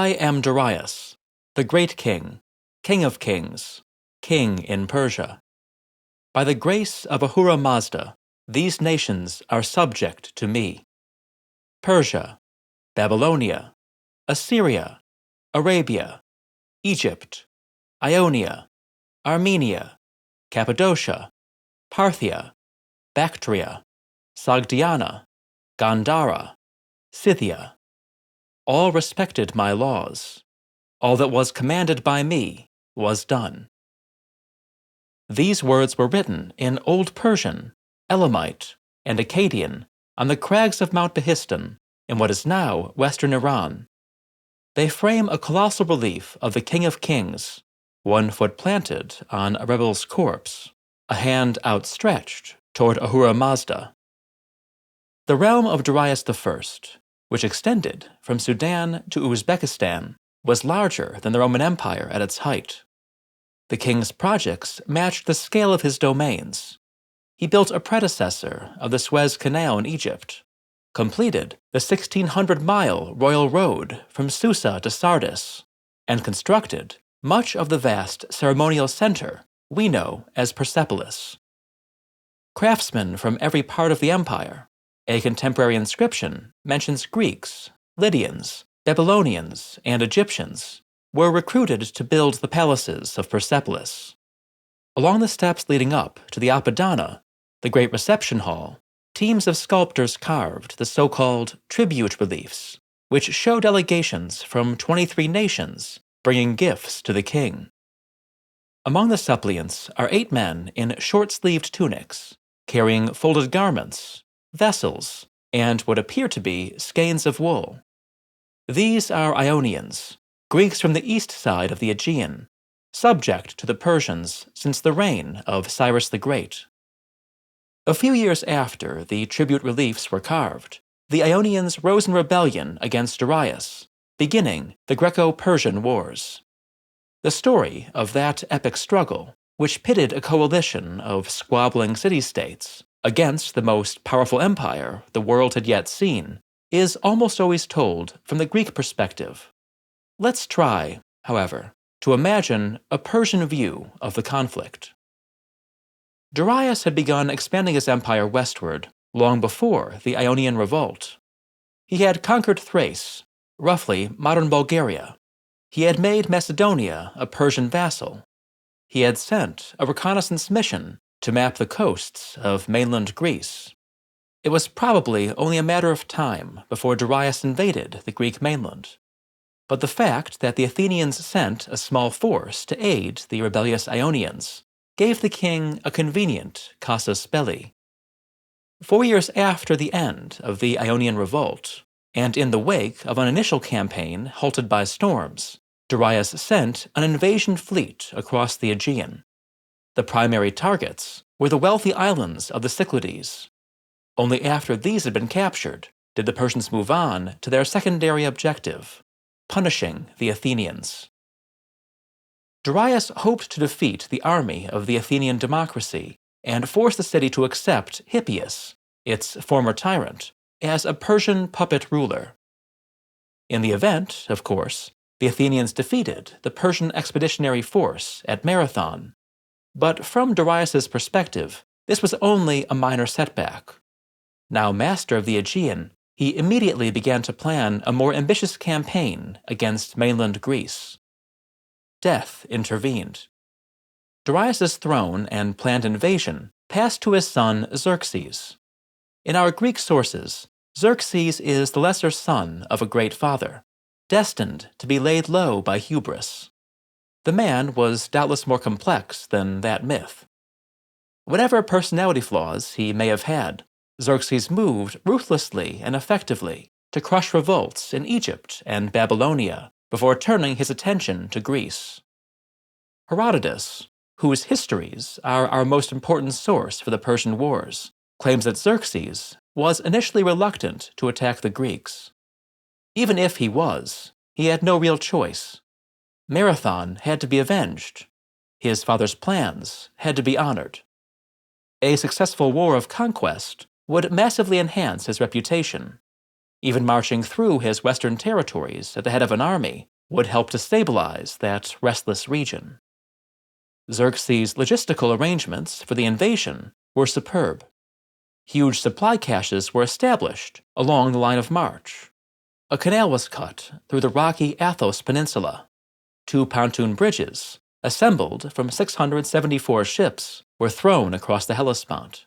I am Darius, the great king, king of kings, king in Persia. By the grace of Ahura Mazda, these nations are subject to me. Persia, Babylonia, Assyria, Arabia, Egypt, Ionia, Armenia, Cappadocia, Parthia, Bactria, Sogdiana, Gandhara, Scythia, all respected my laws. All that was commanded by me was done. These words were written in Old Persian, Elamite, and Akkadian on the crags of Mount Behistun in what is now western Iran. They frame a colossal relief of the King of Kings, 1 foot planted on a rebel's corpse, a hand outstretched toward Ahura Mazda. The realm of Darius I, which extended from Sudan to Uzbekistan, was larger than the Roman Empire at its height. The king's projects matched the scale of his domains. He built a predecessor of the Suez Canal in Egypt, completed the 1,600-mile royal road from Susa to Sardis, and constructed much of the vast ceremonial center we know as Persepolis. Craftsmen from every part of the empire, a contemporary inscription mentions Greeks, Lydians, Babylonians, and Egyptians, were recruited to build the palaces of Persepolis. Along the steps leading up to the Apadana, the great reception hall, teams of sculptors carved the so-called tribute reliefs, which show delegations from 23 nations bringing gifts to the king. Among the suppliants are 8 men in short-sleeved tunics, carrying folded garments, vessels, and what appear to be skeins of wool. These are Ionians, Greeks from the east side of the Aegean, subject to the Persians since the reign of Cyrus the Great. A few years after the tribute reliefs were carved, the Ionians rose in rebellion against Darius, beginning the Greco-Persian Wars. The story of that epic struggle, which pitted a coalition of squabbling city-states against the most powerful empire the world had yet seen, is almost always told from the Greek perspective. Let's try, however, to imagine a Persian view of the conflict. Darius had begun expanding his empire westward long before the Ionian Revolt. He had conquered Thrace, roughly modern Bulgaria. He had made Macedonia a Persian vassal. He had sent a reconnaissance mission to map the coasts of mainland Greece. It was probably only a matter of time before Darius invaded the Greek mainland. But the fact that the Athenians sent a small force to aid the rebellious Ionians gave the king a convenient casus belli. 4 years after the end of the Ionian Revolt, and in the wake of an initial campaign halted by storms, Darius sent an invasion fleet across the Aegean. The primary targets were the wealthy islands of the Cyclades. Only after these had been captured did the Persians move on to their secondary objective, punishing the Athenians. Darius hoped to defeat the army of the Athenian democracy and force the city to accept Hippias, its former tyrant, as a Persian puppet ruler. In the event, of course, the Athenians defeated the Persian expeditionary force at Marathon. But from Darius's perspective, this was only a minor setback. Now master of the Aegean, he immediately began to plan a more ambitious campaign against mainland Greece. Death intervened. Darius's throne and planned invasion passed to his son Xerxes. In our Greek sources, Xerxes is the lesser son of a great father, destined to be laid low by hubris. The man was doubtless more complex than that myth. Whatever personality flaws he may have had, Xerxes moved ruthlessly and effectively to crush revolts in Egypt and Babylonia before turning his attention to Greece. Herodotus, whose histories are our most important source for the Persian Wars, claims that Xerxes was initially reluctant to attack the Greeks. Even if he was, he had no real choice. Marathon had to be avenged. His father's plans had to be honored. A successful war of conquest would massively enhance his reputation. Even marching through his western territories at the head of an army would help to stabilize that restless region. Xerxes' logistical arrangements for the invasion were superb. Huge supply caches were established along the line of march. A canal was cut through the rocky Athos Peninsula. 2 pontoon bridges, assembled from 674 ships, were thrown across the Hellespont.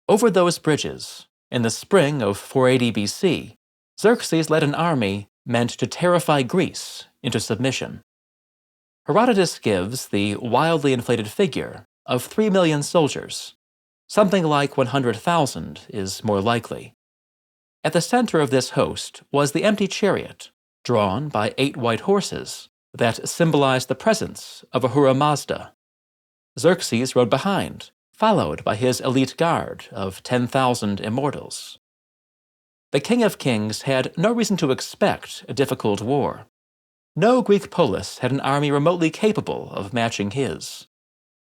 Over those bridges, in the spring of 480 BC, Xerxes led an army meant to terrify Greece into submission. Herodotus gives the wildly inflated figure of 3 million soldiers. Something like 100,000 is more likely. At the center of this host was the empty chariot, drawn by 8 white horses, that symbolized the presence of Ahura Mazda. Xerxes rode behind, followed by his elite guard of 10,000 immortals. The King of Kings had no reason to expect a difficult war. No Greek polis had an army remotely capable of matching his.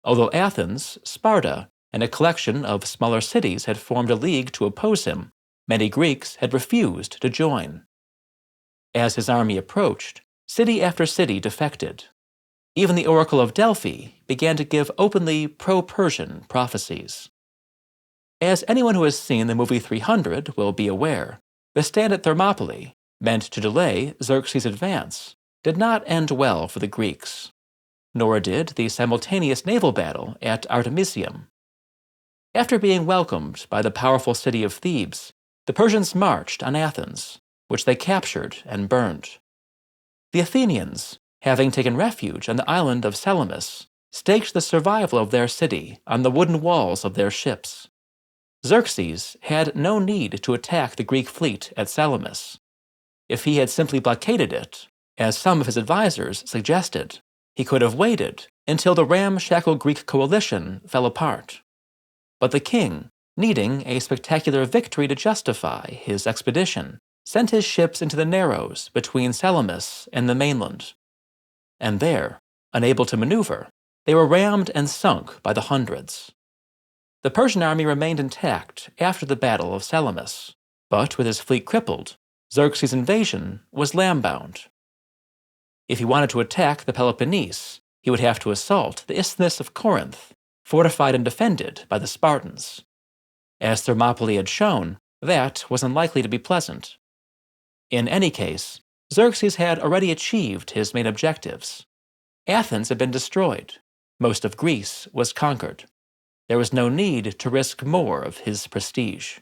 Although Athens, Sparta, and a collection of smaller cities had formed a league to oppose him, many Greeks had refused to join. As his army approached, city after city defected. Even the Oracle of Delphi began to give openly pro-Persian prophecies. As anyone who has seen the movie 300 will be aware, the stand at Thermopylae, meant to delay Xerxes' advance, did not end well for the Greeks. Nor did the simultaneous naval battle at Artemisium. After being welcomed by the powerful city of Thebes, the Persians marched on Athens, which they captured and burned. The Athenians, having taken refuge on the island of Salamis, staked the survival of their city on the wooden walls of their ships. Xerxes had no need to attack the Greek fleet at Salamis. If he had simply blockaded it, as some of his advisors suggested, he could have waited until the ramshackle Greek coalition fell apart. But the king, needing a spectacular victory to justify his expedition, sent his ships into the narrows between Salamis and the mainland. And there, unable to maneuver, they were rammed and sunk by the hundreds. The Persian army remained intact after the Battle of Salamis, but with his fleet crippled, Xerxes' invasion was lamb-bound. If he wanted to attack the Peloponnese, he would have to assault the Isthmus of Corinth, fortified and defended by the Spartans. As Thermopylae had shown, that was unlikely to be pleasant. In any case, Xerxes had already achieved his main objectives. Athens had been destroyed. Most of Greece was conquered. There was no need to risk more of his prestige.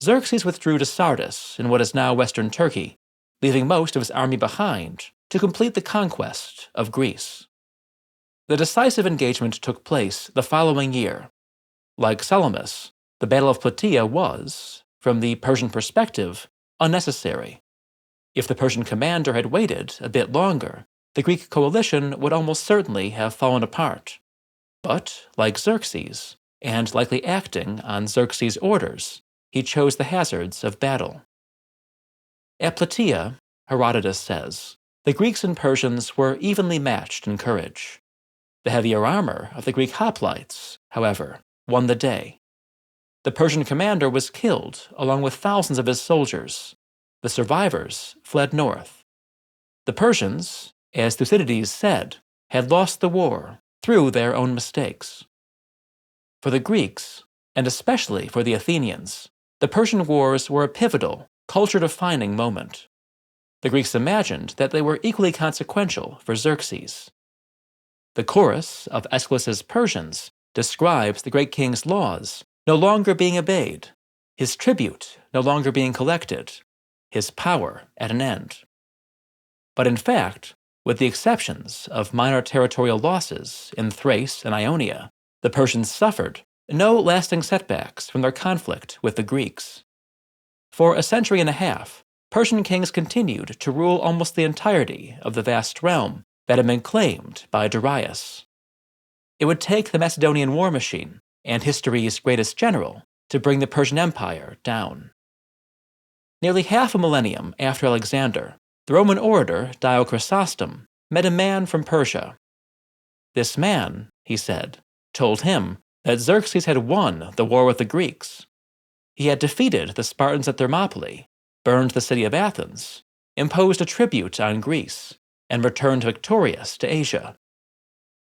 Xerxes withdrew to Sardis in what is now western Turkey, leaving most of his army behind to complete the conquest of Greece. The decisive engagement took place the following year. Like Salamis, the Battle of Plataea was, from the Persian perspective, unnecessary. If the Persian commander had waited a bit longer, the Greek coalition would almost certainly have fallen apart. But, like Xerxes, and likely acting on Xerxes' orders, he chose the hazards of battle. At Plataea, Herodotus says, the Greeks and Persians were evenly matched in courage. The heavier armor of the Greek hoplites, however, won the day. The Persian commander was killed along with thousands of his soldiers. The survivors fled north. The Persians, as Thucydides said, had lost the war through their own mistakes. For the Greeks, and especially for the Athenians, the Persian Wars were a pivotal, culture-defining moment. The Greeks imagined that they were equally consequential for Xerxes. The chorus of Aeschylus's Persians describes the great king's laws no longer being obeyed, his tribute no longer being collected, his power at an end. But in fact, with the exceptions of minor territorial losses in Thrace and Ionia, the Persians suffered no lasting setbacks from their conflict with the Greeks. For a century and a half, Persian kings continued to rule almost the entirety of the vast realm that had been claimed by Darius. It would take the Macedonian war machine and history's greatest general to bring the Persian Empire down. Nearly half a millennium after Alexander, the Roman orator Dio Chrysostom met a man from Persia. This man, he said, told him that Xerxes had won the war with the Greeks. He had defeated the Spartans at Thermopylae, burned the city of Athens, imposed a tribute on Greece, and returned victorious to Asia.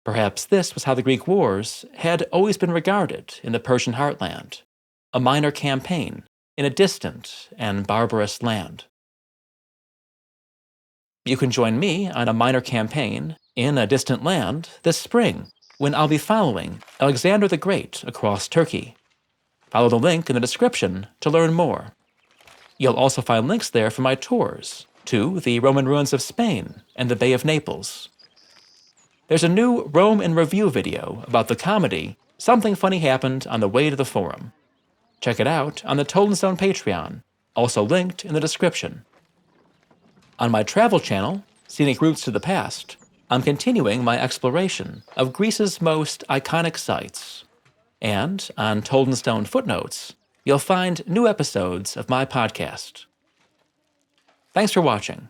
Perhaps this was how the Greek wars had always been regarded in the Persian heartland, a minor campaign in a distant and barbarous land. You can join me on a minor campaign in a distant land this spring when I'll be following Alexander the Great across Turkey. Follow the link in the description to learn more. You'll also find links there for my tours to the Roman ruins of Spain and the Bay of Naples. There's a new Rome in Review video about the comedy Something Funny Happened on the Way to the Forum. Check it out on the Told in Stone Patreon, also linked in the description. On my travel channel, Scenic Routes to the Past, I'm continuing my exploration of Greece's most iconic sites. And on Told in Stone Footnotes, you'll find new episodes of my podcast. Thanks for watching.